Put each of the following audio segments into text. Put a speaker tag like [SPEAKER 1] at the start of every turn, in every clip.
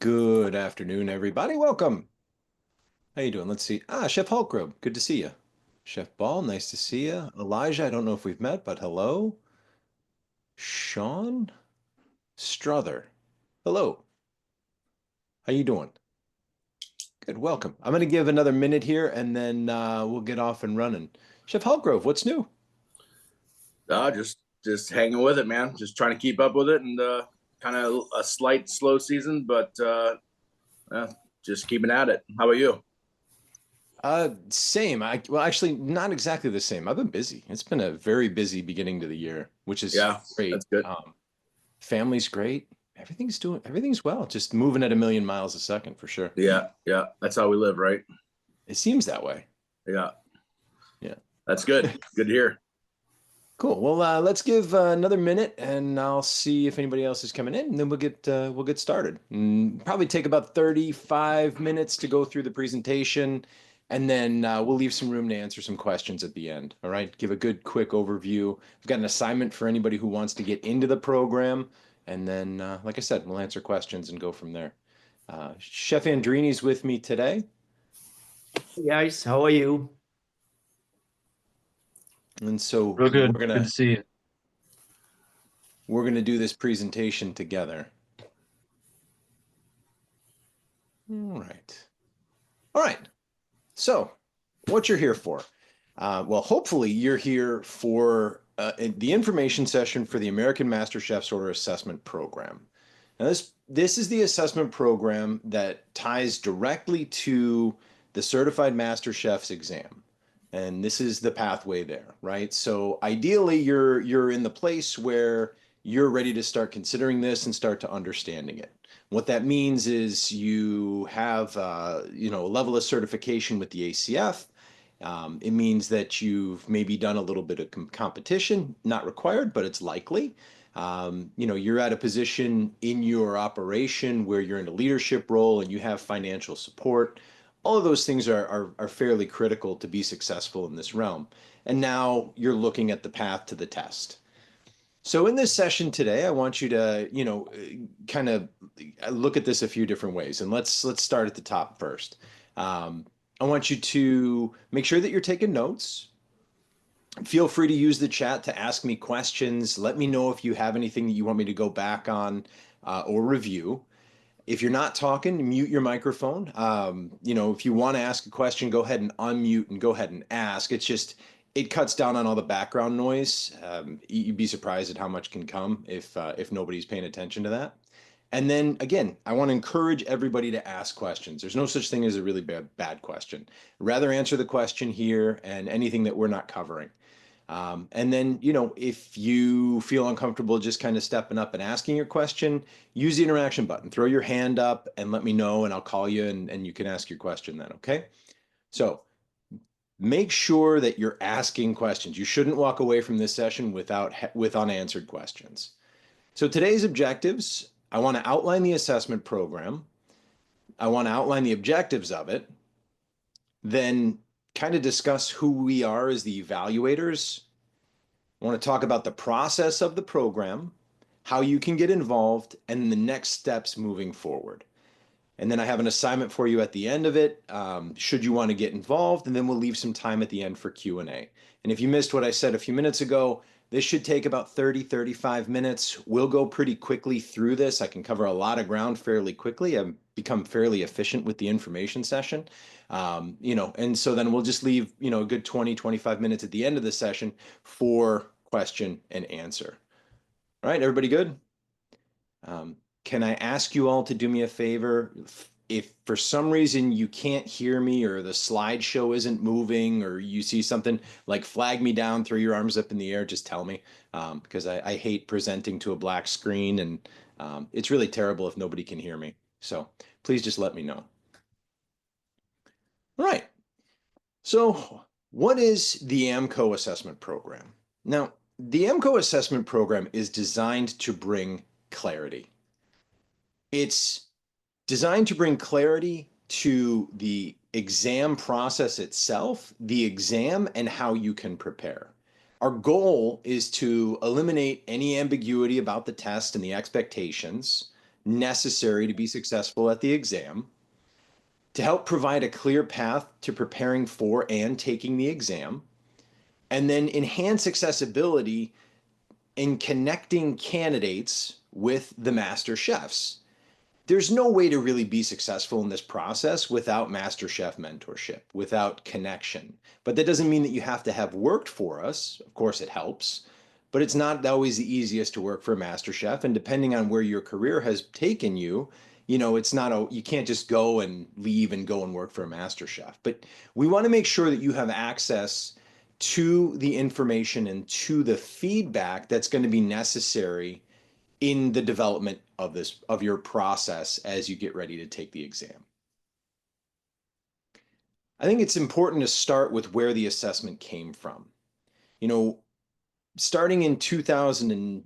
[SPEAKER 1] Good afternoon, everybody. Welcome. How you doing? Let's see. Chef Hulkrobe, good to see you. Chef Ball, nice to see you. Elijah, I don't know if we've met, but hello. Sean Strother, hello. How you doing? Good, welcome. I'm going to give another minute here, and then we'll get off and running. Chef Hulkgrove, what's new?
[SPEAKER 2] Just hanging with it, man. Just trying to keep up with it, and kind of a slight slow season, but uh, just keeping at it. How about you?
[SPEAKER 1] Same. Well, actually, not exactly the same. I've been busy. It's been a very busy beginning to the year, which is
[SPEAKER 2] Yeah,
[SPEAKER 1] great.
[SPEAKER 2] that's good.
[SPEAKER 1] Family's great. Everything's well. Just moving at a million miles a second for sure.
[SPEAKER 2] Yeah, yeah, that's how we live, right?
[SPEAKER 1] It seems that way.
[SPEAKER 2] Yeah,
[SPEAKER 1] Yeah.
[SPEAKER 2] that's good. Good to hear.
[SPEAKER 1] Cool. Well, let's give another minute, and I'll see if anybody else is coming in, and then we'll get started. Probably take about 35 minutes to go through the presentation, and then we'll leave some room to answer some questions at the end. All right. Give a good quick overview. I've got an assignment for anybody who wants to get into the program, and then, like I said, we'll answer questions and go from there. Chef Andrini's with me today,
[SPEAKER 3] Hey guys, how are you?
[SPEAKER 1] and so
[SPEAKER 3] Real
[SPEAKER 1] we're
[SPEAKER 3] good. Good
[SPEAKER 1] gonna
[SPEAKER 3] to see you.
[SPEAKER 1] we're gonna do this presentation together. All right. All right. So, what you're here for? Well, hopefully you're here for the information session for the American Master Chef's Order Assessment Program. Now, this is the assessment program that ties directly to the Certified Master Chef's exam. And this is the pathway there, right? So ideally you're in the place where you're ready to start considering this and start to understanding it. What that means is you have a level of certification with the ACF. It means that you've maybe done a little bit of competition, not required, but it's likely. You're at a position in your operation where you're in a leadership role and you have financial support. All of those things are fairly critical to be successful in this realm. And now you're looking at the path to the test. So in this session today, I want you to, kind of look at this a few different ways. And let's start at the top first. I want you to make sure that you're taking notes. Feel free to use the chat to ask me questions. Let me know if you have anything that you want me to go back on or review. If you're not talking, mute your microphone. If you want to ask a question, go ahead and unmute and go ahead and ask. It cuts down on all the background noise. You'd be surprised at how much can come if nobody's paying attention to that. And then again, I want to encourage everybody to ask questions. There's no such thing as a really bad question. Rather answer the question here and anything that we're not covering. And then, if you feel uncomfortable just kind of stepping up and asking your question, use the interaction button. Throw your hand up and let me know, and I'll call you and you can ask your question then, okay? So make sure that you're asking questions. You shouldn't walk away from this session with unanswered questions. So today's objectives, I want to outline the assessment program. I want to outline the objectives of it, then kind of discuss who we are as the evaluators. I want to talk about the process of the program, how you can get involved, and the next steps moving forward. And then I have an assignment for you at the end of it, should you want to get involved, and then we'll leave some time at the end for Q&A. And if you missed what I said a few minutes ago, this should take about 35 minutes. We'll go pretty quickly through this. I can cover a lot of ground fairly quickly. I've become fairly efficient with the information session. And so then we'll just leave, a good 25 minutes at the end of the session for question and answer. All right, everybody good? Can I ask you all to do me a favor? If for some reason you can't hear me or the slideshow isn't moving or you see something, like flag me down, throw your arms up in the air, just tell me, because I hate presenting to a black screen, and it's really terrible if nobody can hear me. So please just let me know. All right. So what is the AMCO assessment program? Now, the AMCO assessment program is designed to bring clarity. It's designed to bring clarity to the exam process itself, the exam, and how you can prepare. Our goal is to eliminate any ambiguity about the test and the expectations, necessary to be successful at the exam, to help provide a clear path to preparing for and taking the exam, and then enhance accessibility in connecting candidates with the master chefs. There's no way to really be successful in this process without master chef mentorship, without connection. But that doesn't mean that you have to have worked for us. Of course, it helps, but it's not always the easiest to work for a master chef. And depending on where your career has taken you, it's not you can't just go and leave and go and work for a master chef. But we want to make sure that you have access to the information and to the feedback that's going to be necessary in the development of your process as you get ready to take the exam. I think it's important to start with where the assessment came from. Starting in 2000 and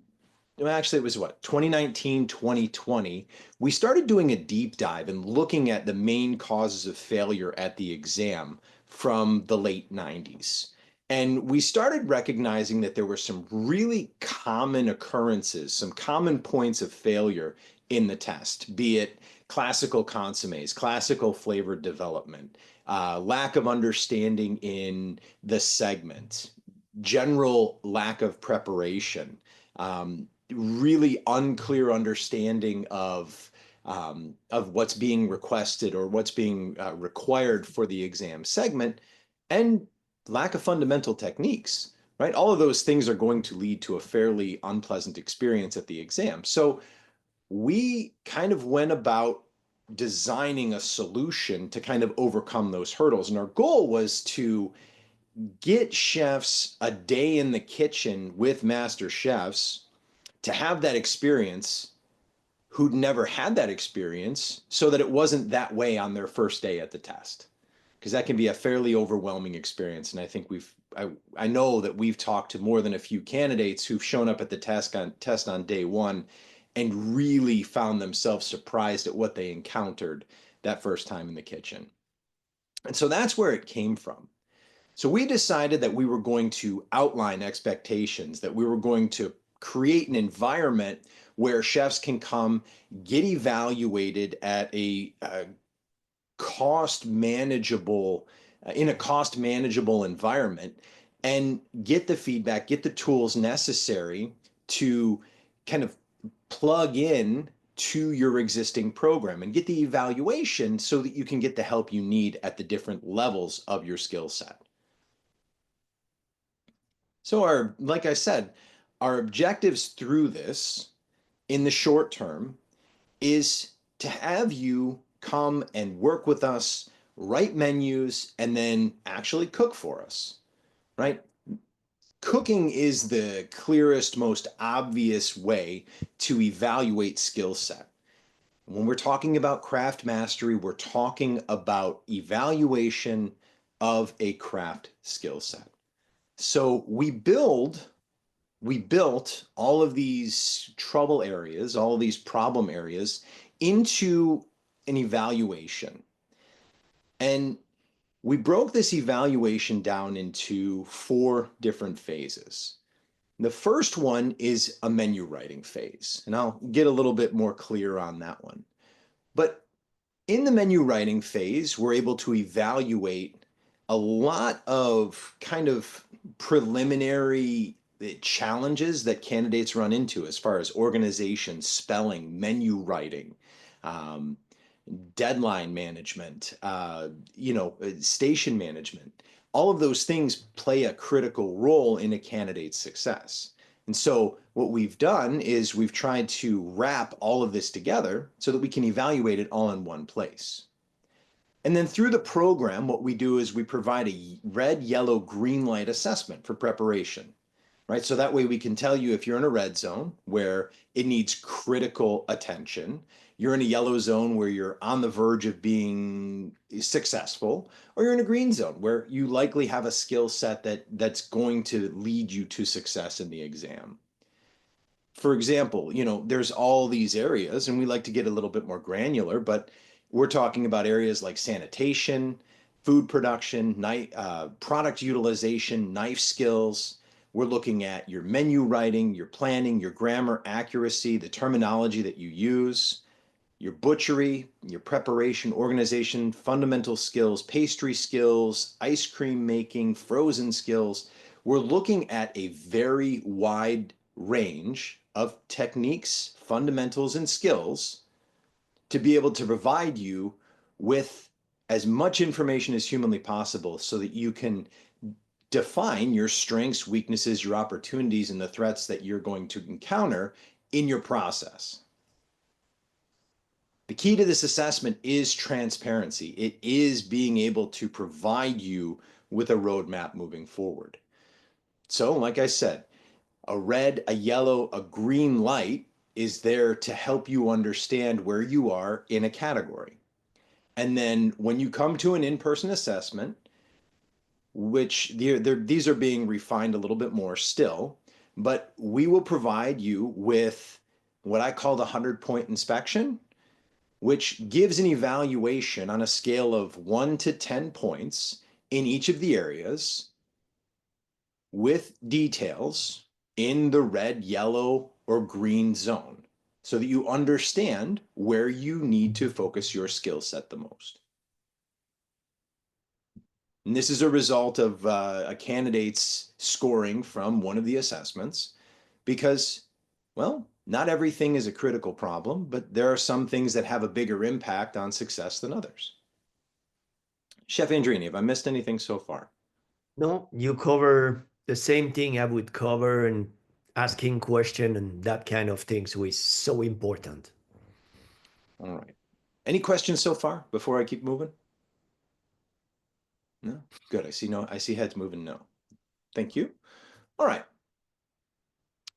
[SPEAKER 1] well, actually it was 2019, 2020, we started doing a deep dive and looking at the main causes of failure at the exam from the late 90s. And we started recognizing that there were some really common occurrences, some common points of failure in the test, be it classical consommes, classical flavor development, lack of understanding in the segment, general lack of preparation, really unclear understanding of what's being requested or what's being required for the exam segment, and lack of fundamental techniques, right? All of those things are going to lead to a fairly unpleasant experience at the exam. So we kind of went about designing a solution to kind of overcome those hurdles. And our goal was to get chefs a day in the kitchen with master chefs to have that experience who'd never had that experience, so that it wasn't that way on their first day at the test. Because that can be a fairly overwhelming experience. And I think I know that we've talked to more than a few candidates who've shown up at the test on day one and really found themselves surprised at what they encountered that first time in the kitchen. And so that's where it came from. So we decided that we were going to outline expectations, that we were going to create an environment where chefs can come, get evaluated at a cost manageable, in a cost manageable environment, and get the feedback, get the tools necessary to kind of plug in to your existing program and get the evaluation so that you can get the help you need at the different levels of your skill set. So like I said, our objectives through this in the short term is to have you come and work with us, write menus, and then actually cook for us, right? Cooking is the clearest, most obvious way to evaluate skill set. When we're talking about craft mastery, we're talking about evaluation of a craft skill set. So we built all of these trouble areas, all of these problem areas into an evaluation. And we broke this evaluation down into 4 different phases. The first one is a menu writing phase, and I'll get a little bit more clear on that one. But in the menu writing phase, we're able to evaluate a lot of kind of preliminary challenges that candidates run into as far as organization, spelling, menu writing, deadline management, station management. All of those things play a critical role in a candidate's success. And so what we've done is we've tried to wrap all of this together so that we can evaluate it all in one place. And then through the program, what we do is we provide a red, yellow, green light assessment for preparation, right? So that way we can tell you if you're in a red zone where it needs critical attention, you're in a yellow zone where you're on the verge of being successful, or you're in a green zone where you likely have a skill set that's going to lead you to success in the exam. For example, there's all these areas, and we like to get a little bit more granular, but we're talking about areas like sanitation, food production, product utilization, knife skills. We're looking at your menu writing, your planning, your grammar accuracy, the terminology that you use, your butchery, your preparation, organization, fundamental skills, pastry skills, ice cream making, frozen skills. We're looking at a very wide range of techniques, fundamentals, and skills to be able to provide you with as much information as humanly possible so that you can define your strengths, weaknesses, your opportunities, and the threats that you're going to encounter in your process. The key to this assessment is transparency. It is being able to provide you with a roadmap moving forward. So, like I said, a red, a yellow, a green light is there to help you understand where you are in a category. And then when you come to an in-person assessment, which these are being refined a little bit more still, but we will provide you with what I call the 100-point inspection, which gives an evaluation on a scale of 1 to 10 points in each of the areas with details in the red, yellow, or green zone so that you understand where you need to focus your skill set the most. And this is a result of a candidate's scoring from one of the assessments because, well, not everything is a critical problem, but there are some things that have a bigger impact on success than others. Chef Andrini, have I missed anything so far?
[SPEAKER 3] No, you cover the same thing I would cover, and asking question and that kind of things was so important.
[SPEAKER 1] All right. Any questions so far before I keep moving? No? Good. I see heads moving no. Thank you. All right.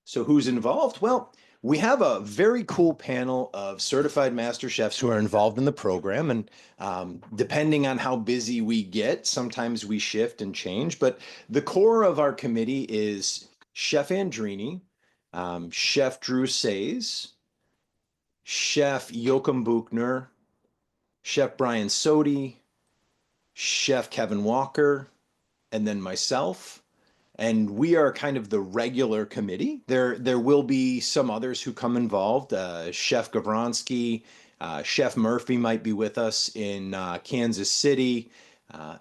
[SPEAKER 1] So who's involved? Well, we have a very cool panel of certified master chefs who are involved in the program. And depending on how busy we get, sometimes we shift and change. But the core of our committee is Chef Andrini, Chef Drew Says, Chef Joachim Buchner, Chef Brian Sodi, Chef Kevin Walker, and then myself. And we are kind of the regular committee. There will be some others who come involved. Chef Gavronsky, Chef Murphy might be with us in Kansas City.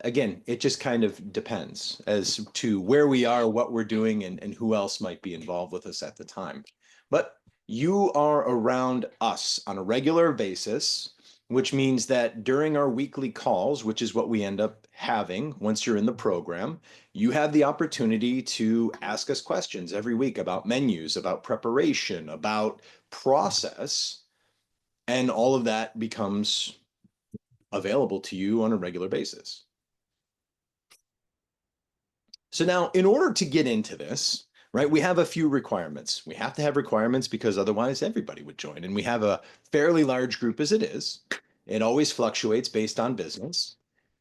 [SPEAKER 1] Again, it just kind of depends as to where we are, what we're doing, and who else might be involved with us at the time. But you are around us on a regular basis, which means that during our weekly calls, which is what we end up having once you're in the program, you have the opportunity to ask us questions every week about menus, about preparation, about process, and all of that becomes available to you on a regular basis. So now, in order to get into this, right, we have a few requirements. We have to have requirements because otherwise everybody would join. And we have a fairly large group as it is. It always fluctuates based on business.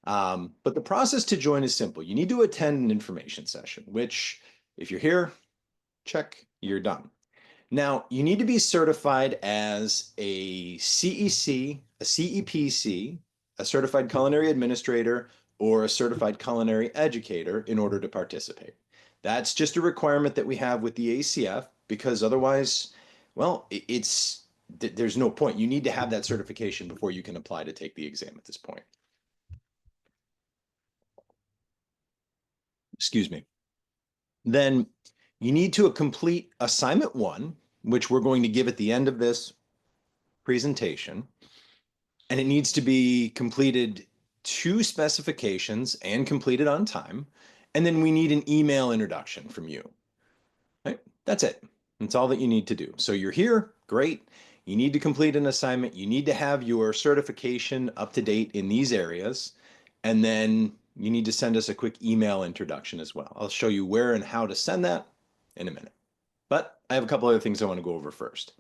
[SPEAKER 1] But the process to join is simple. You need to attend an information session, which if you're here, check, you're done. Now, you need to be certified as a CEC, a CEPC, a certified culinary administrator, or a certified culinary educator in order to participate. That's just a requirement that we have with the ACF because otherwise, well, there's no point. You need to have that certification before you can apply to take the exam at this point. Excuse me. Then you need to complete assignment 1, which we're going to give at the end of this presentation. And it needs to be completed to specifications and completed on time. And then we need an email introduction from you. Right? That's it. That's all that you need to do. So you're here, great. You need to complete an assignment. You need to have your certification up to date in these areas. And then you need to send us a quick email introduction as well. I'll show you where and how to send that in a minute. But I have a couple other things I want to go over first.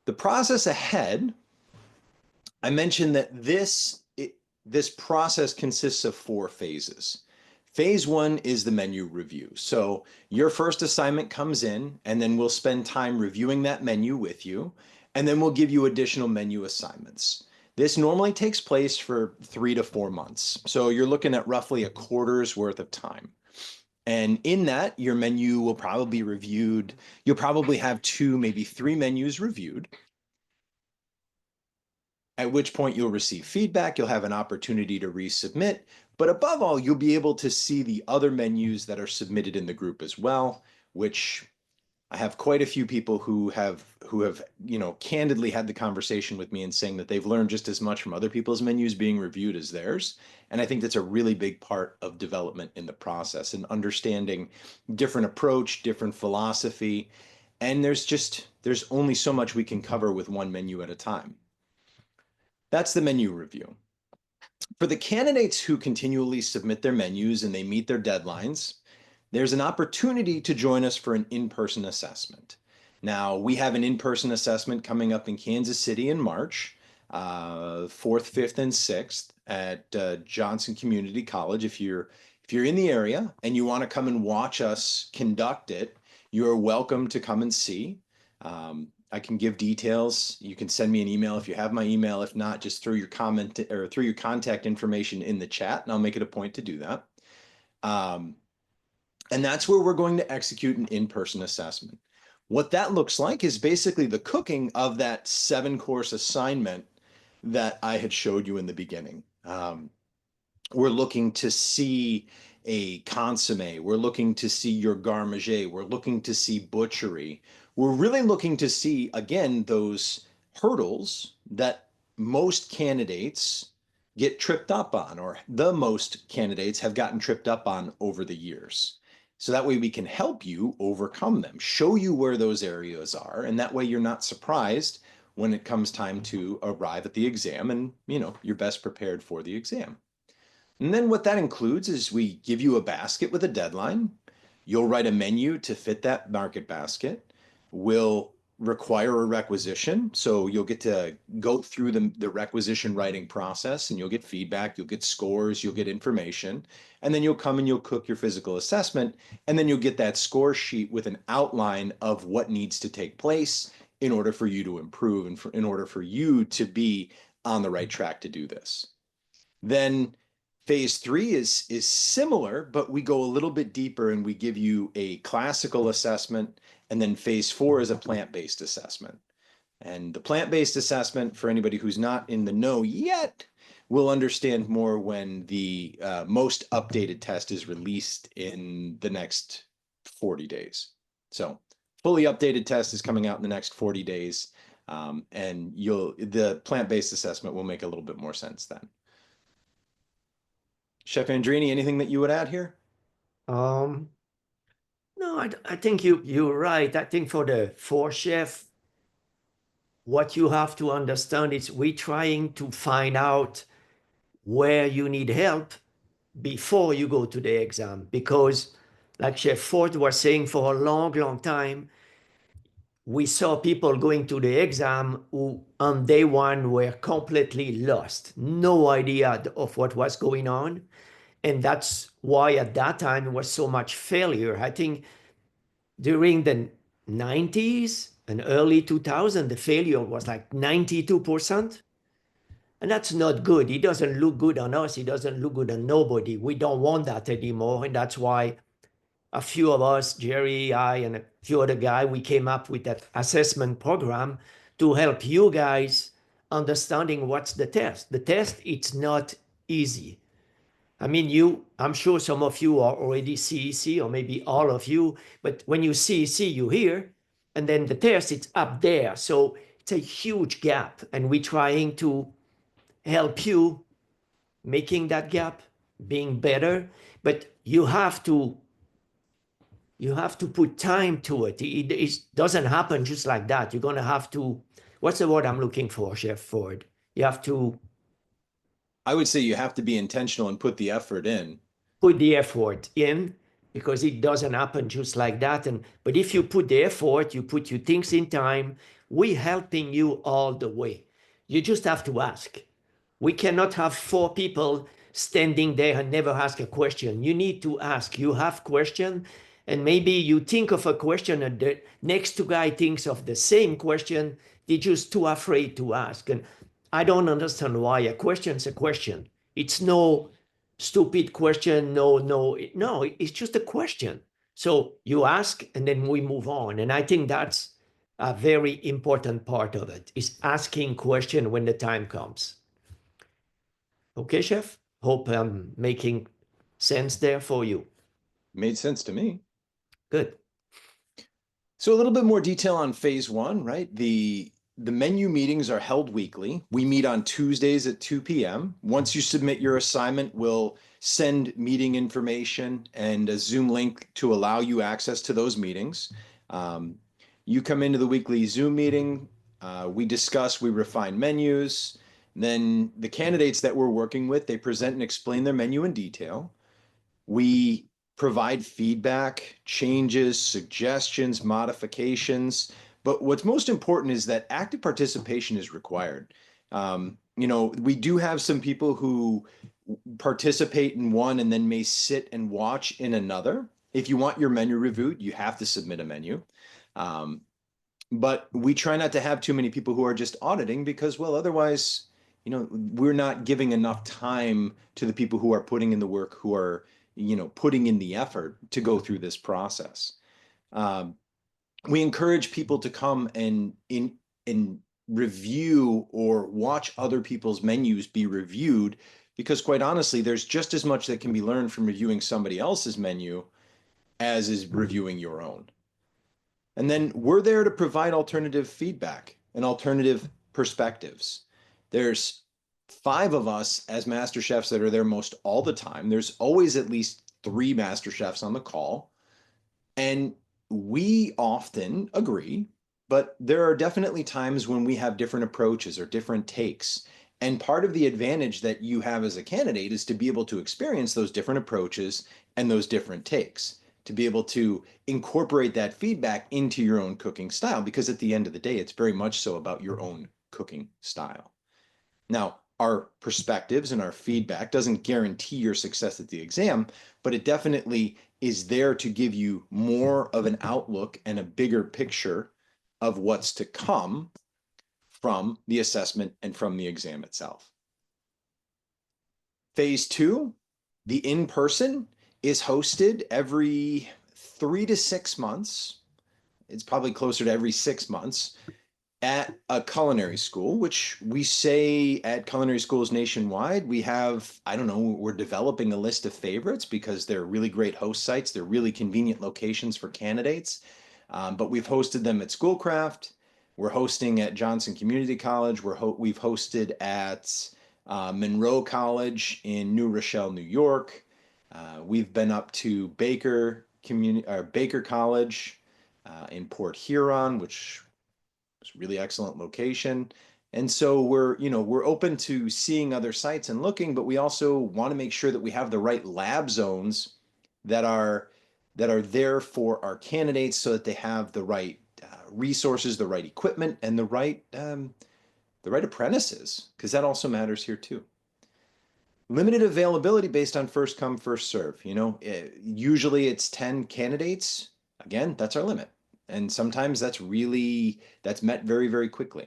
[SPEAKER 1] The process ahead, I mentioned that this process consists of 4 phases. Phase 1 is the menu review. So your first assignment comes in, and then we'll spend time reviewing that menu with you, and then we'll give you additional menu assignments. This normally takes place for 3 to 4 months. So you're looking at roughly a quarter's worth of time. And in that, your menu will probably be reviewed. You'll probably have 2, maybe 3 menus reviewed. at which point you'll receive feedback, you'll have an opportunity to resubmit, but above all, you'll be able to see the other menus that are submitted in the group as well, which I have quite a few people who have candidly had the conversation with me and saying that they've learned just as much from other people's menus being reviewed as theirs. And I think that's a really big part of development in the process and understanding different approach, different philosophy. And there's only so much we can cover with one menu at a time. That's the menu review. For the candidates who continually submit their menus and they meet their deadlines, there's an opportunity to join us for an in-person assessment. Now, we have an in-person assessment coming up in Kansas City in March, 4th, 5th, and 6th at Johnson Community College. If you're in the area and you want to come and watch us conduct it, you're welcome to come and see. I can give details. You can send me an email if you have my email. If not, just throw your comment or throw your contact information in the chat, and I'll make it a point to do that. And that's where we're going to execute an in-person assessment. What that looks like is basically the cooking of that 7-course assignment that I had showed you in the beginning. We're looking to see a consomme. We're looking to see your garde manger. We're looking to see butchery. We're really looking to see, again, those hurdles that most candidates get tripped up on, or the most candidates have gotten tripped up on over the years. So that way we can help you overcome them, show you where those areas are, and that way you're not surprised when it comes time to arrive at the exam and, you're best prepared for the exam. And then what that includes is we give you a basket with a deadline. You'll write a menu to fit that market basket. We'll require a requisition. So you'll get to go through the requisition writing process, and you'll get feedback, you'll get scores, you'll get information, and then you'll come and you'll cook your physical assessment, and then you'll get that score sheet with an outline of what needs to take place in order for you to improve and in order for you to be on the right track to do this. Then phase 3 is similar, but we go a little bit deeper and we give you a classical assessment. And then phase 4 is a plant-based assessment. And the plant-based assessment, for anybody who's not in the know yet, will understand more when the most updated test is released in the next 40 days. So fully updated test is coming out in the next 40 days. And the plant-based assessment will make a little bit more sense then. Chef Andrini, anything that you would add here?
[SPEAKER 3] No, I think you're right. I think for the 4-chef, what you have to understand is we're trying to find out where you need help before you go to the exam. Because like Chef Ford was saying, for a long, long time, we saw people going to the exam who on day 1 were completely lost, no idea of what was going on. And that's why at that time it was so much failure. I think during the 90s and early 2000, the failure was like 92%. And that's not good. It doesn't look good on us. It doesn't look good on nobody. We don't want that anymore. And that's why a few of us, Jerry, I, and a few other guys, we came up with that assessment program to help you guys understanding what's the test. The test, it's not easy. I mean, I'm sure some of you are already CEC, or maybe all of you, but when you CEC, you hear, and then the test, it's up there. So it's a huge gap, and we're trying to help you making that gap, being better, but you have to put time to it. It doesn't happen just like that. You're going to have to, what's the word I'm looking for, Chef Ford? You have to
[SPEAKER 1] I would say you have to be intentional and put the effort in.
[SPEAKER 3] Put the effort in, because it doesn't happen just like that. But if you put the effort, you put your things in time, we're helping you all the way. You just have to ask. We cannot have 4 people standing there and never ask a question. You need to ask. You have question, and maybe you think of a question and the next guy thinks of the same question. They're just too afraid to ask. And I don't understand why. A question's a question. It's no stupid question. No, it's just a question. So you ask and then we move on. And I think that's a very important part of it, is asking question when the time comes. Okay, chef? Hope I'm making sense there for you.
[SPEAKER 1] Made sense to me.
[SPEAKER 3] Good.
[SPEAKER 1] So a little bit more detail on phase one, right? The menu meetings are held weekly. We meet on Tuesdays at 2 p.m. Once you submit your assignment, we'll send meeting information and a Zoom link to allow you access to those meetings. You come into the weekly Zoom meeting, we discuss, we refine menus. Then the candidates that we're working with, they present and explain their menu in detail. We provide feedback, changes, suggestions, modifications. But what's most important is that active participation is required. We do have some people who participate in one and then may sit and watch in another. If you want your menu reviewed, you have to submit a menu. But we try not to have too many people who are just auditing because, well, otherwise, we're not giving enough time to the people who are putting in the work, who are, putting in the effort to go through this process. We encourage people to come and review or watch other people's menus be reviewed because, quite honestly, there's just as much that can be learned from reviewing somebody else's menu as is reviewing your own. And then we're there to provide alternative feedback and alternative perspectives. There's 5 of us as master chefs that are there most all the time. There's always at least 3 master chefs on the call. And we often agree, but there are definitely times when we have different approaches or different takes. And part of the advantage that you have as a candidate is to be able to experience those different approaches and those different takes, to be able to incorporate that feedback into your own cooking style, because at the end of the day, it's very much so about your own cooking style. Now, our perspectives and our feedback doesn't guarantee your success at the exam, but it definitely is there to give you more of an outlook and a bigger picture of what's to come from the assessment and from the exam itself. Phase 2, the in-person, is hosted every 3 to 6 months. It's probably closer to every 6 months at a culinary school, which we say at culinary schools nationwide, we have, we're developing a list of favorites because they're really great host sites. They're really convenient locations for candidates. But we've hosted them at Schoolcraft. We're hosting at Johnson Community College. We've hosted at Monroe College in New Rochelle, New York. We've been up to Baker College in Port Huron, which was a really excellent location. And so we're open to seeing other sites and looking, but we also want to make sure that we have the right lab zones that are there for our candidates so that they have the right resources, the right equipment, and the right apprentices, because that also matters here too. Limited availability based on first come, first serve. Usually it's 10 candidates. Again, that's our limit. And sometimes that's met very, very quickly.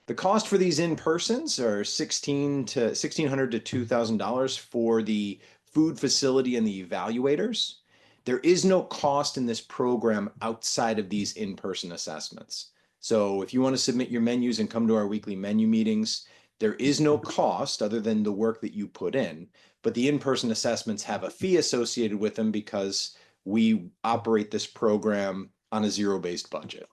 [SPEAKER 1] The cost for these in-persons are $1,600 to $2,000 for the food facility and the evaluators. There is no cost in this program outside of these in-person assessments. So if you want to submit your menus and come to our weekly menu meetings, there is no cost other than the work that you put in, but the in-person assessments have a fee associated with them because we operate this program on a zero-based budget.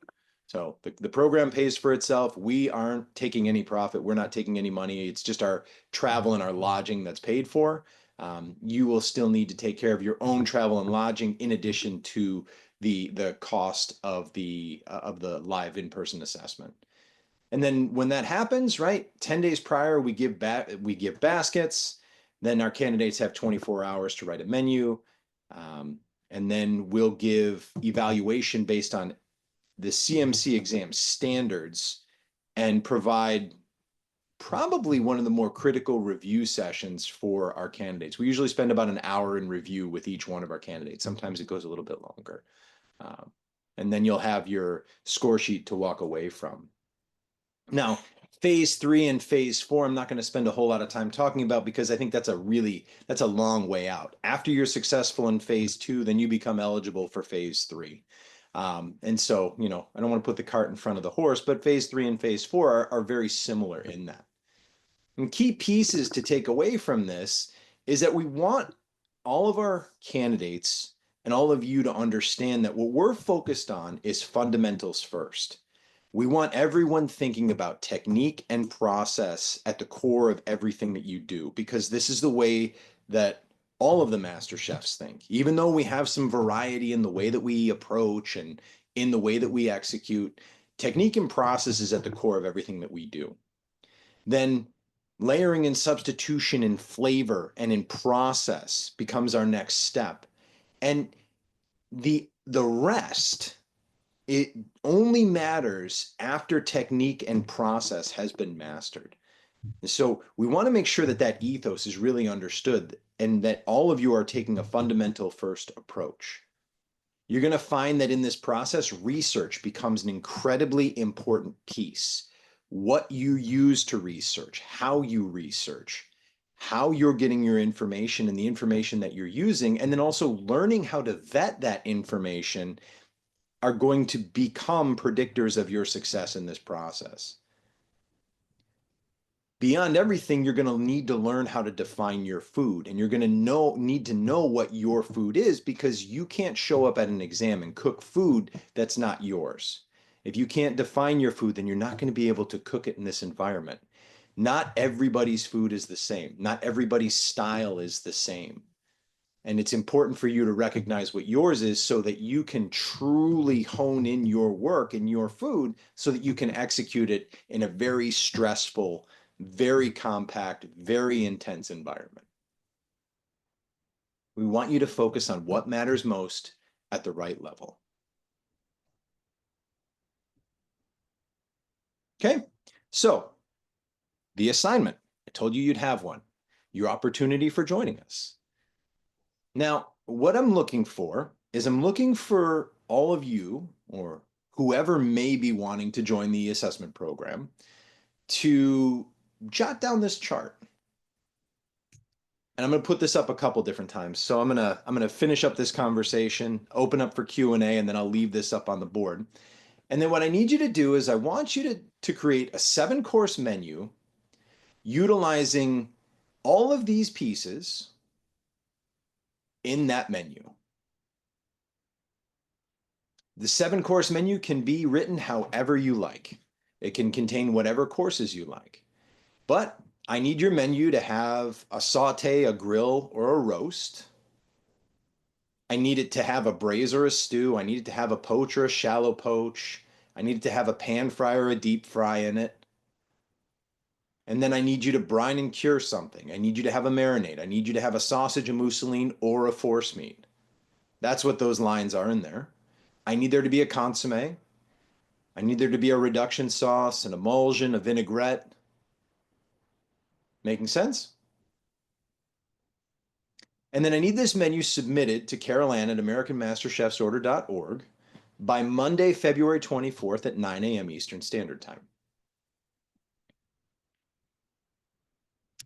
[SPEAKER 1] So the program pays for itself. We aren't taking any profit. We're not taking any money. It's just our travel and our lodging that's paid for. You will still need to take care of your own travel and lodging in addition to the cost of the live in-person assessment. And then when that happens, right, 10 days prior, we give baskets. Then our candidates have 24 hours to write a menu. And then we'll give evaluation based on the CMC exam standards and provide probably one of the more critical review sessions for our candidates. We usually spend about an hour in review with each one of our candidates. Sometimes it goes a little bit longer. And then you'll have your score sheet to walk away from. Now, phase 3 and phase 4, I'm not going to spend a whole lot of time talking about because I think that's a long way out. After you're successful in phase 2, then you become eligible for phase 3. And so, I don't want to put the cart in front of the horse, but phase 3 and phase 4 are very similar in that. And key pieces to take away from this is that we want all of our candidates and all of you to understand that what we're focused on is fundamentals first. We want everyone thinking about technique and process at the core of everything that you do, because this is the way that all of the master chefs think. Even though we have some variety in the way that we approach and in the way that we execute, technique and process is at the core of everything that we do. Then layering and substitution in flavor and in process becomes our next step. And the rest, it only matters after technique and process has been mastered. So we want to make sure that that ethos is really understood and that all of you are taking a fundamental first approach. You're going to find that in this process, research becomes an incredibly important piece. What you use to research, how you research, how you're getting your information and the information that you're using, and then also learning how to vet that information are going to become predictors of your success in this process. Beyond everything, you're going to need to learn how to define your food, and you're going to need to know what your food is, because you can't show up at an exam and cook food that's not yours. If you can't define your food, then you're not going to be able to cook it in this environment. Not everybody's food is the same. Not everybody's style is the same. And it's important for you to recognize what yours is so that you can truly hone in your work and your food so that you can execute it in a very stressful, very compact, very intense environment. We want you to focus on what matters most at the right level. Okay, so the assignment. I told you you'd have one. Your opportunity for joining us. Now, what I'm looking for is I'm looking for all of you, or whoever may be wanting to join the assessment program, to jot down this chart. And I'm going to put this up a couple different times. So I'm going to finish up this conversation, open up for Q&A, and then I'll leave this up on the board. And then what I need you to do is I want you to create a 7-course menu utilizing all of these pieces in that menu. The 7-course menu can be written however you like. It can contain whatever courses you like. But I need your menu to have a saute, a grill, or a roast. I need it to have a braise or a stew. I need it to have a poach or a shallow poach. I need it to have a pan fry or a deep fry in it. And then I need you to brine and cure something. I need you to have a marinade. I need you to have a sausage, a mousseline, or a force meat. That's what those lines are in there. I need there to be a consommé. I need there to be a reduction sauce, an emulsion, a vinaigrette. Making sense? And then I need this menu submitted to Carol Ann at AmericanMasterChefsOrder.org by Monday, February 24th at 9 a.m. Eastern Standard Time.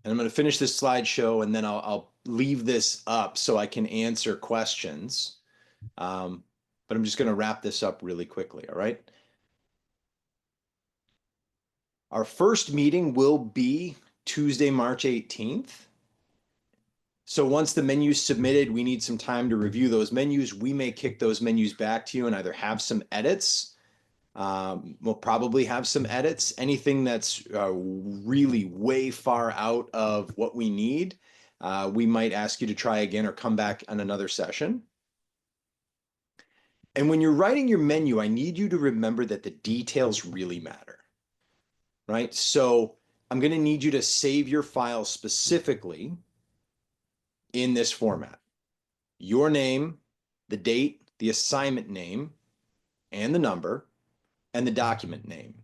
[SPEAKER 1] And I'm going to finish this slideshow, and then I'll leave this up so I can answer questions. But I'm just going to wrap this up really quickly, all right? Our first meeting will be Tuesday, March 18th. So once the menu's submitted, we need some time to review those menus. We may kick those menus back to you and either have some edits. We'll probably have some edits. Anything that's really way far out of what we need, we might ask you to try again or come back on another session. And when you're writing your menu, I need you to remember that the details really matter, right? So I'm going to need you to save your file specifically in this format: your name, the date, the assignment name, and the number, and the document name.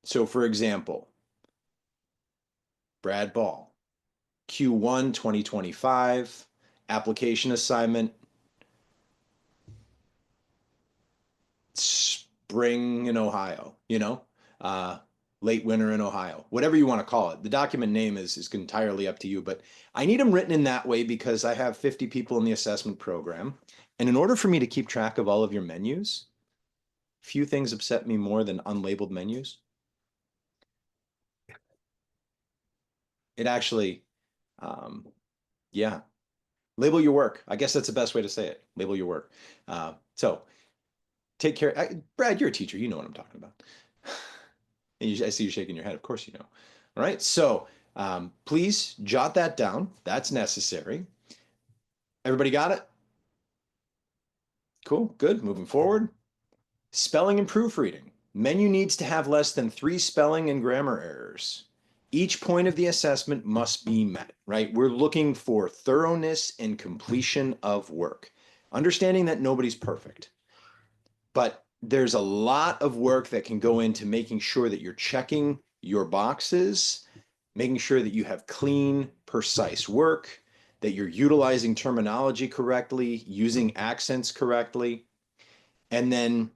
[SPEAKER 1] So for example, Brad Ball, Q1 2025, application assignment, spring in Ohio, late winter in Ohio, whatever you want to call it. The document name is entirely up to you, but I need them written in that way because I have 50 people in the assessment program. And in order for me to keep track of all of your menus, few things upset me more than unlabeled menus. It actually, yeah, label your work. I guess that's the best way to say it. Label your work. So take care. Brad, you're a teacher. You know what I'm talking about. And I see you shaking your head. Of course you know. All right. So please jot that down. That's necessary. Everybody got it? Cool. Good. Moving forward. Spelling and proofreading. Menu needs to have less than 3 spelling and grammar errors. Each point of the assessment must be met, right? We're looking for thoroughness and completion of work. Understanding that nobody's perfect, but there's a lot of work that can go into making sure that you're checking your boxes, making sure that you have clean, precise work, that you're utilizing terminology correctly, using accents correctly. And then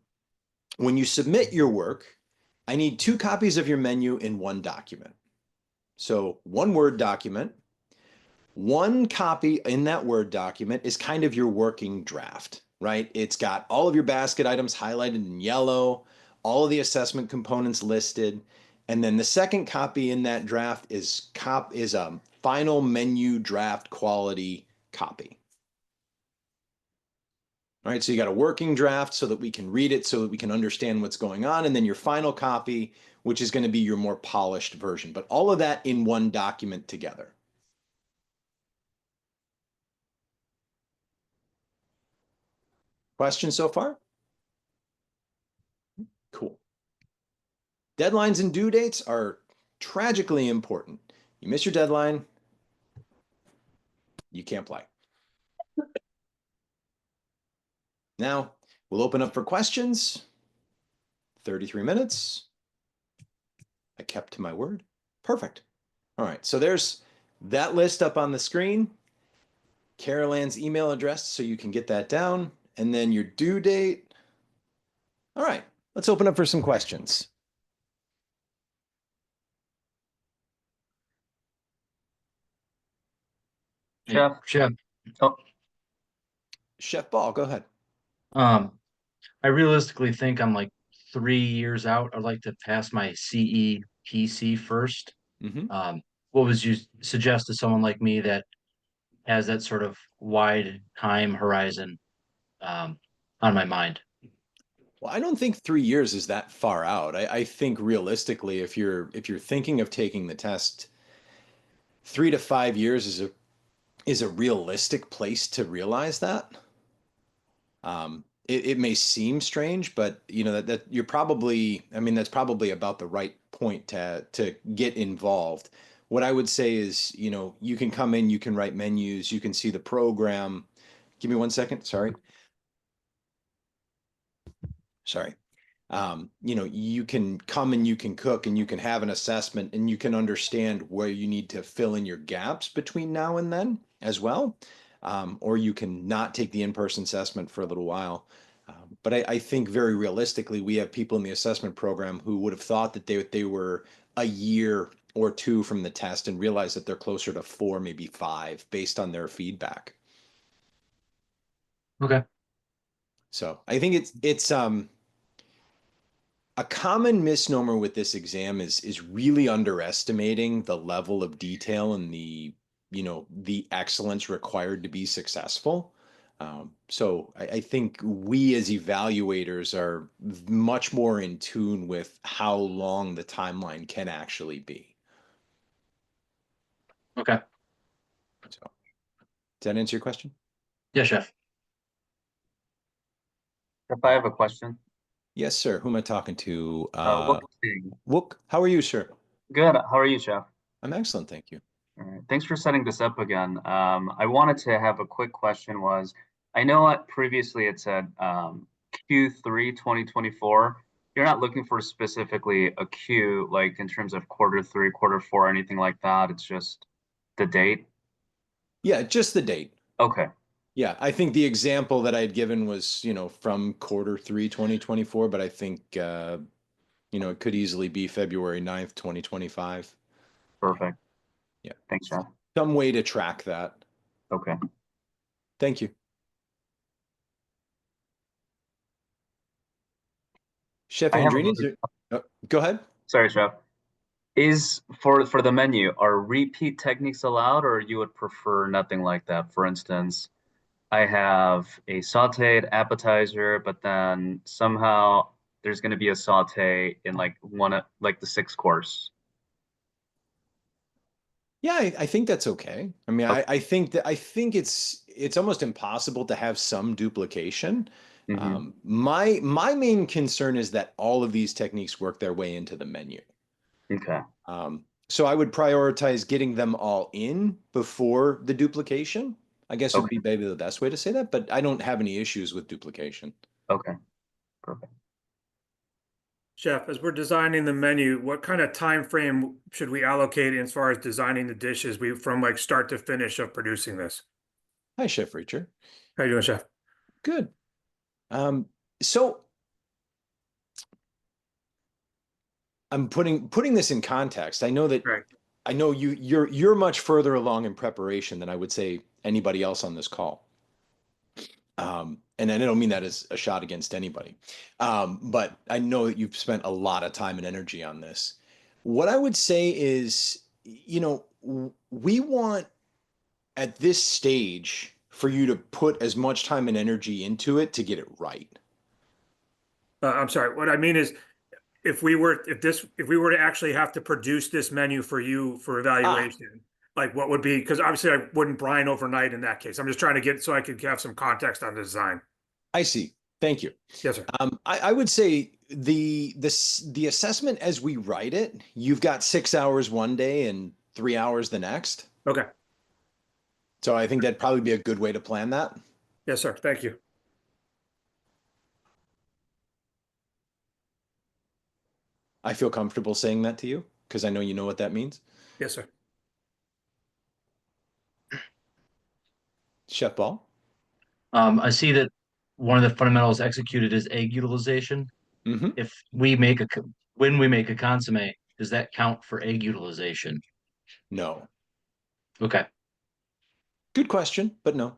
[SPEAKER 1] when you submit your work, I need 2 copies of your menu in one document. So one Word document, one copy in that Word document is kind of your working draft, right? It's got all of your basket items highlighted in yellow, all of the assessment components listed. And then the second copy in that draft is a final menu draft quality copy. All right, so you got a working draft so that we can read it, so that we can understand what's going on, and then your final copy, which is going to be your more polished version. But all of that in one document together. Questions so far? Cool. Deadlines and due dates are tragically important. You miss your deadline, you can't play. Now, we'll open up for questions. 33 minutes. I kept to my word. Perfect. All right, so there's that list up on the screen. Carol Ann's email address so you can get that down. And then your due date. All right, let's open up for some questions.
[SPEAKER 4] Chef. Oh,
[SPEAKER 1] Chef Ball, go ahead.
[SPEAKER 4] I realistically think I'm like 3 years out. I'd like to pass my CEPC first.
[SPEAKER 1] Mhm.
[SPEAKER 4] What would you suggest to someone like me that has that sort of wide time horizon on my mind?
[SPEAKER 1] Well, I don't think 3 years is that far out. I think realistically, if you're thinking of taking the test, 3 to 5 years is a realistic place to realize that. It may seem strange, but you know that you're probably, I mean, that's probably about the right point to get involved. What I would say is, you know, you can come in, you can write menus, you can see the program. Give me 1 second. Sorry. You know, you can come and you can cook and you can have an assessment and you can understand where you need to fill in your gaps between now and then as well. Or you can not take the in-person assessment for a little while. But I think very realistically, we have people in the assessment program who would have thought that they were a year or 2 from the test and realize that they're closer to 4, maybe 5, based on their feedback.
[SPEAKER 4] Okay.
[SPEAKER 1] So I think it's a common misnomer with this exam is really underestimating the level of detail and the excellence required to be successful. So I think we as evaluators are much more in tune with how long the timeline can actually be.
[SPEAKER 4] Okay.
[SPEAKER 1] So, does that answer your question?
[SPEAKER 4] Yeah, chef.
[SPEAKER 5] If I have a question.
[SPEAKER 1] Yes, sir. Who am I talking to?
[SPEAKER 5] Wook.
[SPEAKER 1] How are you, sir?
[SPEAKER 5] Good. How are you, Chef?
[SPEAKER 1] I'm excellent, thank you.
[SPEAKER 5] All right. Thanks for setting this up again. I wanted to have a quick question I know previously it said Q3 2024. You're not looking for specifically a Q, like in terms of Q3, Q4, anything like that. It's just the date.
[SPEAKER 1] Yeah, just the date.
[SPEAKER 5] Okay.
[SPEAKER 1] Yeah, I think the example that I had given was, you know, from Q3 2024, but I think, You know, it could easily be February 9th, 2025.
[SPEAKER 5] Perfect.
[SPEAKER 1] Yeah.
[SPEAKER 5] Thanks, Chef.
[SPEAKER 1] Some way to track that.
[SPEAKER 5] Okay.
[SPEAKER 1] Thank you. Chef
[SPEAKER 5] I have
[SPEAKER 1] Andrini, go ahead.
[SPEAKER 5] Sorry, Chef. Is for the menu, are repeat techniques allowed, or you would prefer nothing like that? For instance, I have a sauteed appetizer, but then somehow there's going to be a saute in like like the 6 course.
[SPEAKER 1] Yeah, I think that's okay. I mean,
[SPEAKER 5] Okay.
[SPEAKER 1] I think it's almost impossible to have some duplication. My main concern is that all of these techniques work their way into the menu.
[SPEAKER 5] Okay.
[SPEAKER 1] So I would prioritize getting them all in before the duplication. I guess would
[SPEAKER 5] Okay.
[SPEAKER 1] be maybe the best way to say that, but I don't have any issues with duplication.
[SPEAKER 5] Okay. Perfect.
[SPEAKER 6] Chef, as we're designing the menu, what kind of time frame should we allocate as far as designing the dishes from like start to finish of producing this?
[SPEAKER 1] Hi, Chef Reacher.
[SPEAKER 6] How you doing, Chef?
[SPEAKER 1] Good. So I'm putting this in context. I know that
[SPEAKER 6] Right.
[SPEAKER 1] I know you're much further along in preparation than I would say anybody else on this call. And I don't mean that as a shot against anybody. But I know that you've spent a lot of time and energy on this. What I would say is, you know, we want at this stage for you to put as much time and energy into it to get it right.
[SPEAKER 6] I'm sorry. What I mean is, if we were to actually have to produce this menu for you for evaluation, like what would be? Because obviously I wouldn't brine overnight in that case. I'm just trying to get so I could have some context on the design.
[SPEAKER 1] I see. Thank you.
[SPEAKER 6] Yes, sir.
[SPEAKER 1] I would say the assessment as we write it, you've got 6 hours one day and 3 hours the next.
[SPEAKER 6] Okay.
[SPEAKER 1] So I think that'd probably be a good way to plan that.
[SPEAKER 6] Yes, sir. Thank you.
[SPEAKER 1] I feel comfortable saying that to you because I know you know what that means.
[SPEAKER 6] Yes, sir.
[SPEAKER 1] Chef Ball.
[SPEAKER 4] I see that one of the fundamentals executed is egg utilization.
[SPEAKER 1] Mm-hmm.
[SPEAKER 4] If when we make a consomme, does that count for egg utilization?
[SPEAKER 1] No.
[SPEAKER 4] Okay.
[SPEAKER 1] Good question, but no.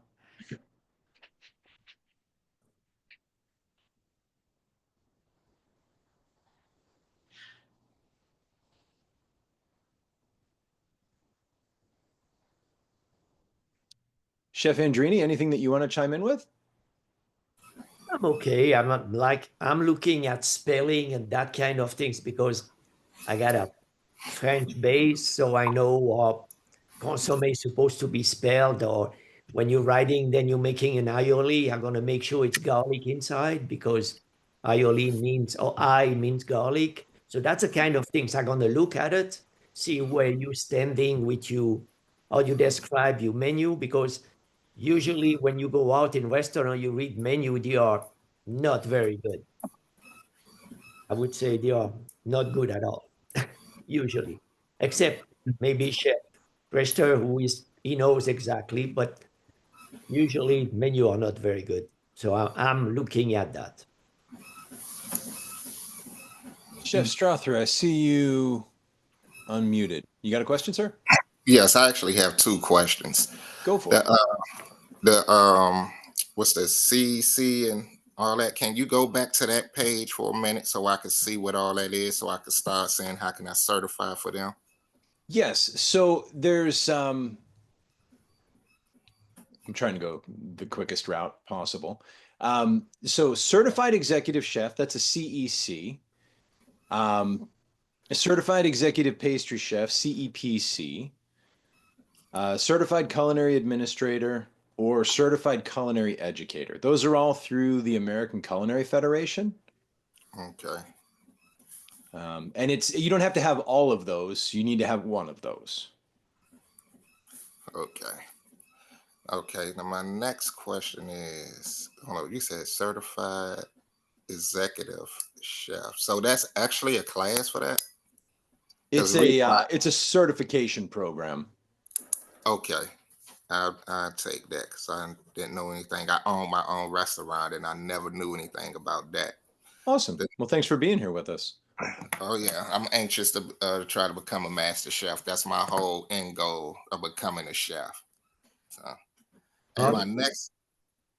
[SPEAKER 1] Chef Andrini, anything that you want to chime in with?
[SPEAKER 3] I'm okay. I'm looking at spelling and that kind of things because I got a French base, so I know consomme is supposed to be spelled, or when you're writing, then you're making an aioli. I'm gonna make sure it's garlic inside because aioli means, or I means garlic. So that's the kind of things I'm gonna look at it, see where you're standing with how you describe your menu, because usually when you go out in restaurant, you read menu, they are not very good. I would say they are not good at all, usually, except maybe Chef Prester, he knows exactly, but usually menu are not very good. So I'm looking at that.
[SPEAKER 1] Chef Strother, I see you unmuted. You got a question, sir?
[SPEAKER 7] Yes, I actually have two questions.
[SPEAKER 1] Go for
[SPEAKER 7] The
[SPEAKER 1] it.
[SPEAKER 7] what's the CC and all that? Can you go back to that page for a minute so I can see what all that is, so I can start saying how can I certify for them?
[SPEAKER 1] Yes. So there's I'm trying to go the quickest route possible. So certified executive chef, that's a CEC. A certified executive pastry chef, CEPC. Certified culinary administrator or certified culinary educator. Those are all through the American Culinary Federation.
[SPEAKER 7] Okay.
[SPEAKER 1] And you don't have to have all of those. You need to have one of those.
[SPEAKER 7] Okay. Okay. Now my next question is, hold on, you said certified executive chef. So that's actually a class for that?
[SPEAKER 1] It's
[SPEAKER 7] 'Cause
[SPEAKER 1] it's a certification program.
[SPEAKER 7] Okay. I'll take that because I didn't know anything. I own my own restaurant and I never knew anything about that.
[SPEAKER 1] Awesome. Well, thanks for being here with us.
[SPEAKER 7] Oh yeah, I'm anxious to try to become a master chef. That's my whole end goal of becoming a chef. So, and my next,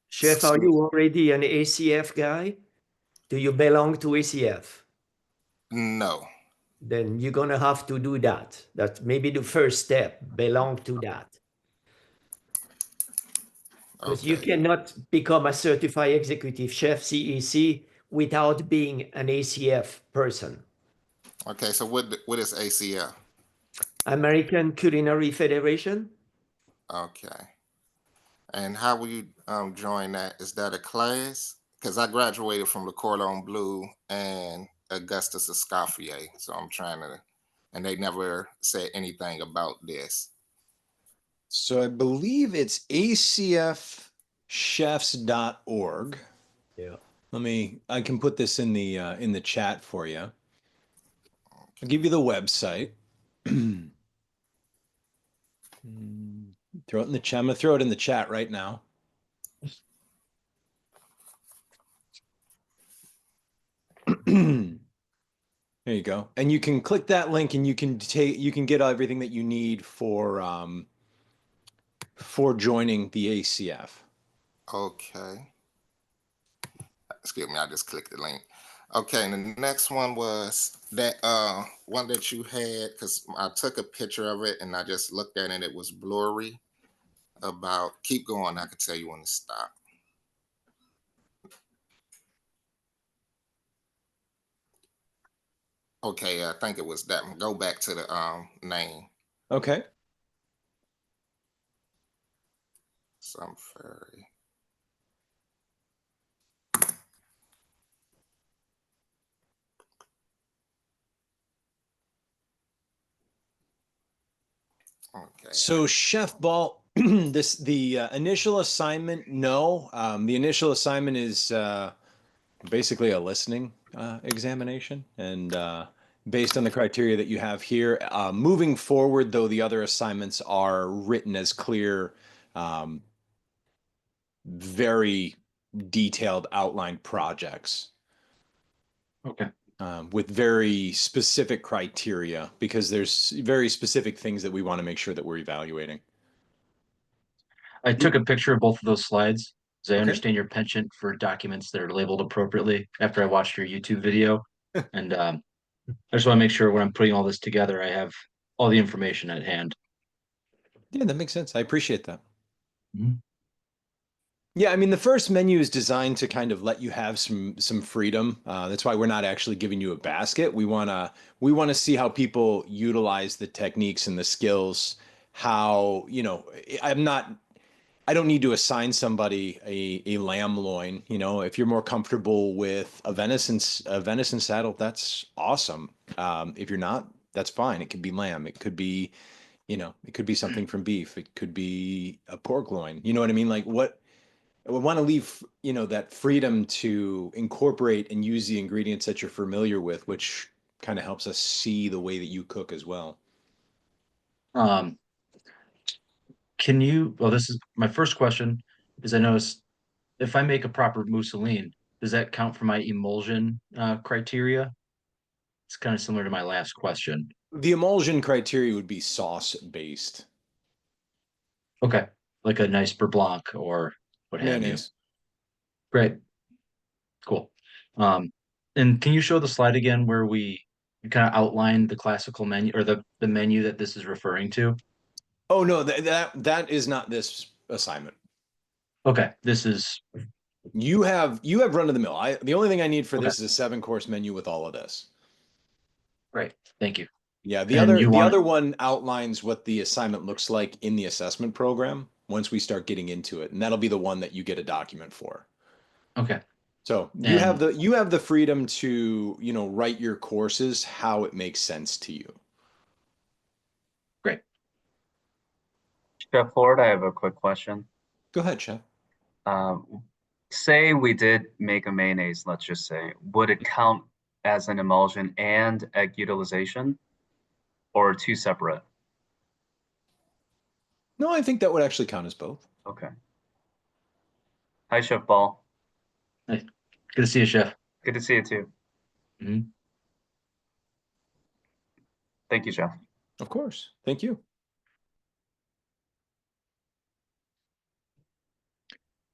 [SPEAKER 3] Chef, are you already an ACF guy? Do you belong to ACF?
[SPEAKER 7] no.
[SPEAKER 3] Then you're gonna have to do that. That's maybe the first step, belong to that. Because you
[SPEAKER 7] Okay.
[SPEAKER 3] cannot become a certified executive chef CEC without being an ACF person.
[SPEAKER 7] Okay. So what is ACF?
[SPEAKER 3] American Culinary Federation.
[SPEAKER 7] Okay. And how will you join that? Is that a class? Because I graduated from Le Cordon Bleu and Augustus Escoffier, so I'm trying to, and they never said anything about this.
[SPEAKER 1] So I believe it's acfchefs.org.
[SPEAKER 3] Yeah.
[SPEAKER 1] I can put this in the chat for you. I'll give you the website. Throw it in the chat. I'm gonna throw it in the chat right now. There you go. And you can click that link and you can get everything that you need for joining the ACF.
[SPEAKER 7] Okay. Excuse me, I just clicked the link. Okay, and the next one was that one that you had, because I took a picture of it and I just looked at it, it was blurry. About keep going, I could tell you when to stop. Okay, I think it was that one. Go back to the name.
[SPEAKER 1] Okay.
[SPEAKER 7] Some fairy. Okay.
[SPEAKER 1] So Chef Ball, the initial assignment, no. The initial assignment is basically a listening examination, and based on the criteria that you have here, moving forward, though, the other assignments are written as clear, very detailed outlined projects.
[SPEAKER 4] Okay.
[SPEAKER 1] With very specific criteria, because there's very specific things that we want to make sure that we're evaluating.
[SPEAKER 4] I took a picture of both of those slides, because I
[SPEAKER 1] Okay.
[SPEAKER 4] understand your penchant for documents that are labeled appropriately after I watched your YouTube video. And I just want to make sure when I'm putting all this together, I have all the information at hand.
[SPEAKER 1] Yeah, that makes sense. I appreciate that.
[SPEAKER 4] Mhm.
[SPEAKER 1] Yeah, I mean, the first menu is designed to kind of let you have some freedom. That's why we're not actually giving you a basket. We wanna see how people utilize the techniques and the skills. How, I don't need to assign somebody a lamb loin. If you're more comfortable with a venison saddle, that's awesome. If you're not, that's fine. It could be lamb. It could be something from beef. It could be a pork loin. You know what I mean? Like what I would want to leave, that freedom to incorporate and use the ingredients that you're familiar with, which kind of helps us see the way that you cook as well.
[SPEAKER 4] Um, well, this is my first question is I noticed if I make a proper mousseline, does that count for my emulsion criteria? It's kind of similar to my last question.
[SPEAKER 1] The emulsion criteria would be sauce based.
[SPEAKER 4] Okay. Like a nice beurre blanc or what have you.
[SPEAKER 1] Mayonnaise.
[SPEAKER 4] Great. Cool. And can you show the slide again where we kind of outline the classical menu or the menu that this is referring to?
[SPEAKER 1] Oh no, that is not this assignment.
[SPEAKER 4] Okay, this is
[SPEAKER 1] You have run of the mill. The only thing I need for
[SPEAKER 4] okay.
[SPEAKER 1] this is a 7-course menu with all of this.
[SPEAKER 4] Great. Thank you.
[SPEAKER 1] Yeah,
[SPEAKER 4] And you
[SPEAKER 1] the
[SPEAKER 4] want
[SPEAKER 1] other one outlines what the assignment looks like in the assessment program once we start getting into it, and that'll be the one that you get a document for.
[SPEAKER 4] okay.
[SPEAKER 1] So you have the freedom to, write your courses how it makes sense to you.
[SPEAKER 4] Great.
[SPEAKER 5] Chef Ford, I have a quick question.
[SPEAKER 1] Go ahead, Chef.
[SPEAKER 5] Say we did make a mayonnaise, let's just say, would it count as an emulsion and egg utilization, or two separate?
[SPEAKER 1] No, I think that would actually count as both.
[SPEAKER 5] Okay. Hi, Chef Ball.
[SPEAKER 4] Hey, good to see you, Chef.
[SPEAKER 5] Good to see you too.
[SPEAKER 4] Mhm.
[SPEAKER 5] Thank you, Chef.
[SPEAKER 1] Of course. Thank you.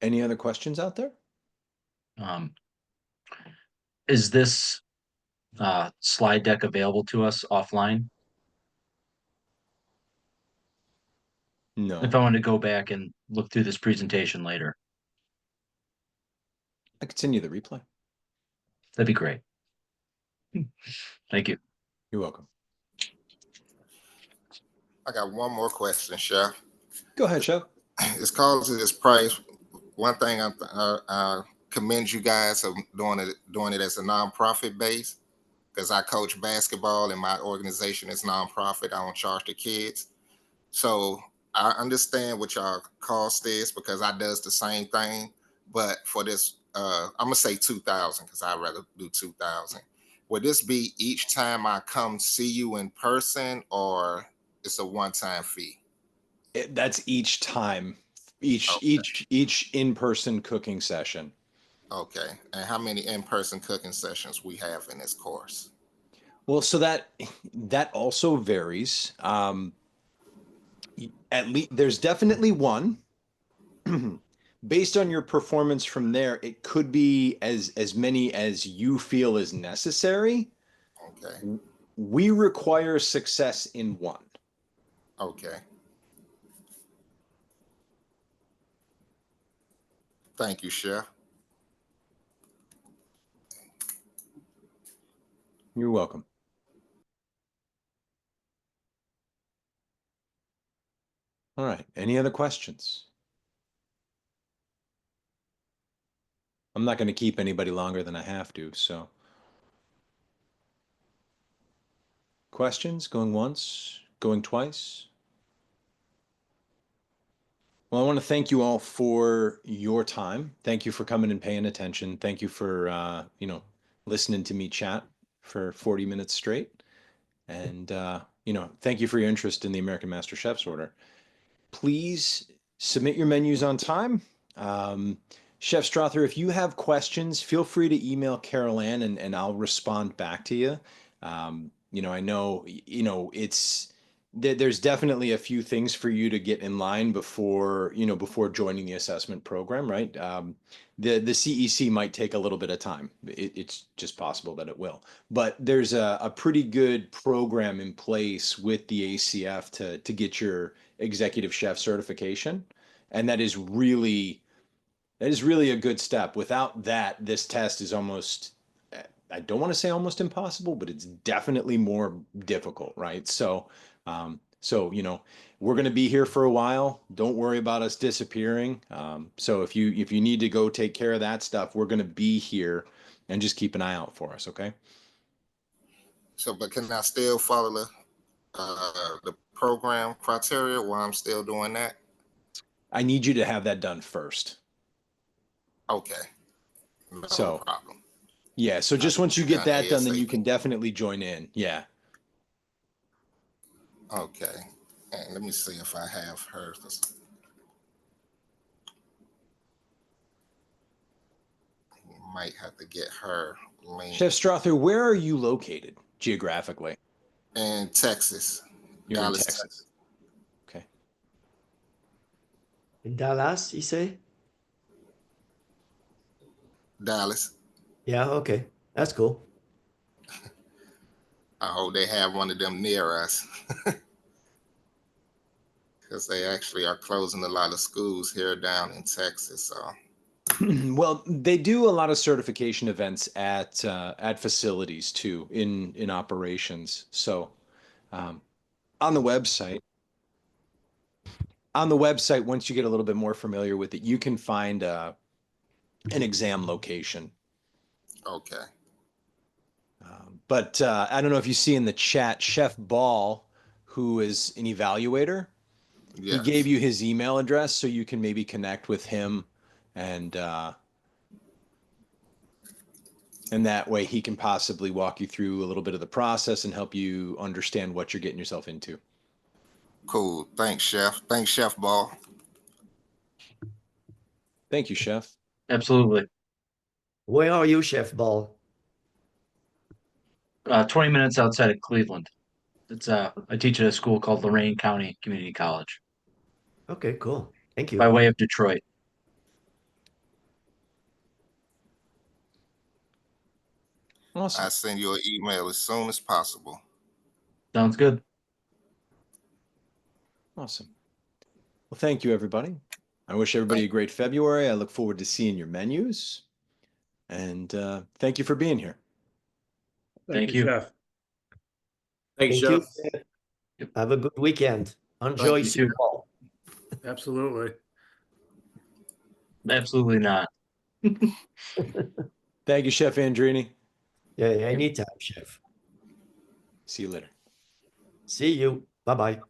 [SPEAKER 1] Any other questions out there?
[SPEAKER 4] Is this slide deck available to us offline?
[SPEAKER 1] No.
[SPEAKER 4] If I want to go back and look through this presentation later,
[SPEAKER 1] I could send you the replay.
[SPEAKER 4] that'd be great. Thank you.
[SPEAKER 1] You're welcome.
[SPEAKER 7] I got one more question, Chef.
[SPEAKER 1] Go ahead, Chef.
[SPEAKER 7] It's called to this price. One thing I commend you guys of doing it as a nonprofit base, because I coach basketball and my organization is nonprofit. I don't charge the kids. So I understand what y'all cost is because I does the same thing. But for this, I'm gonna say 2,000 because I'd rather do 2,000. Would this be each time I come see you in person, or it's a one-time fee?
[SPEAKER 1] That's each time, each
[SPEAKER 7] Okay.
[SPEAKER 1] each in-person cooking session.
[SPEAKER 7] Okay. And how many in-person cooking sessions we have in this course?
[SPEAKER 1] Well, so that also varies. At least there's definitely one. Based on your performance from there, it could be as many as you feel is necessary.
[SPEAKER 7] Okay.
[SPEAKER 1] We require success in one.
[SPEAKER 7] Okay. Thank you, Chef.
[SPEAKER 1] You're welcome. All right. Any other questions? I'm not going to keep anybody longer than I have to, so. Questions? Going once? Going twice? Well, I want to thank you all for your time. Thank you for coming and paying attention. Thank you for, listening to me chat for 40 minutes straight. And, thank you for your interest in the American Master Chef's Order. Please submit your menus on time. Chef Strother, if you have questions, feel free to email Carol Ann and I'll respond back to you. I know, there's definitely a few things for you to get in line before joining the assessment program, right? The CEC might take a little bit of time. It's just possible that it will. But there's a pretty good program in place with the ACF to get your executive chef certification. And that is really a good step. Without that, this test is almost, I don't want to say almost impossible, but it's definitely more difficult, right? So, we're going to be here for a while. Don't worry about us disappearing. So if you need to go take care of that stuff, we're going to be here, and just keep an eye out for us, okay?
[SPEAKER 7] So, but can I still follow the program criteria while I'm still doing that?
[SPEAKER 1] I need you to have that done first.
[SPEAKER 7] Okay. No
[SPEAKER 1] So,
[SPEAKER 7] problem.
[SPEAKER 1] yeah, so just once you get that done, then you
[SPEAKER 7] ASAP.
[SPEAKER 1] can definitely join in. Yeah.
[SPEAKER 7] Okay. And let me see if I have her. Might have to get her link.
[SPEAKER 1] Chef Strother, where are you located geographically?
[SPEAKER 7] In Texas.
[SPEAKER 1] You're
[SPEAKER 7] Dallas,
[SPEAKER 1] in Texas. Okay.
[SPEAKER 3] In Dallas, you say?
[SPEAKER 7] Dallas.
[SPEAKER 3] Yeah, okay. That's cool.
[SPEAKER 7] I hope they have one of them near us. Because they actually are closing a lot of schools here down in Texas. So
[SPEAKER 1] Well, they do a lot of certification events at facilities too, in operations. So, um, on the website, once you get a little bit more familiar with it, you can find an exam location.
[SPEAKER 7] okay.
[SPEAKER 1] But I don't know if you see in the chat, Chef Ball, who is an evaluator, he
[SPEAKER 7] Yes.
[SPEAKER 1] gave you his email address so you can maybe connect with him, and that way he can possibly walk you through a little bit of the process and help you understand what you're getting yourself into.
[SPEAKER 7] Cool. Thanks, Chef. Thanks, Chef Ball.
[SPEAKER 1] Thank you, Chef.
[SPEAKER 4] Absolutely.
[SPEAKER 3] Where are you, Chef Ball?
[SPEAKER 4] 20 minutes outside of Cleveland. It's I teach at a school called Lorain County Community College
[SPEAKER 3] Okay, cool. Thank
[SPEAKER 4] by
[SPEAKER 3] you.
[SPEAKER 4] way of Detroit.
[SPEAKER 1] Awesome.
[SPEAKER 7] I'll send you an email as soon as possible.
[SPEAKER 4] Sounds good.
[SPEAKER 1] Awesome. Well, thank you, everybody. I wish everybody a great February. I look forward to seeing your menus. And thank you for being here.
[SPEAKER 4] Thank you.
[SPEAKER 6] Jeff.
[SPEAKER 2] Thanks,
[SPEAKER 3] Thank
[SPEAKER 2] Jeff.
[SPEAKER 3] you. Have a good weekend. Enjoy
[SPEAKER 4] you too.
[SPEAKER 3] Super Bowl.
[SPEAKER 6] Absolutely.
[SPEAKER 4] Absolutely not.
[SPEAKER 1] Thank you, Chef Andrini.
[SPEAKER 3] Yeah, anytime, Chef.
[SPEAKER 1] See you later.
[SPEAKER 3] See you. Bye-bye.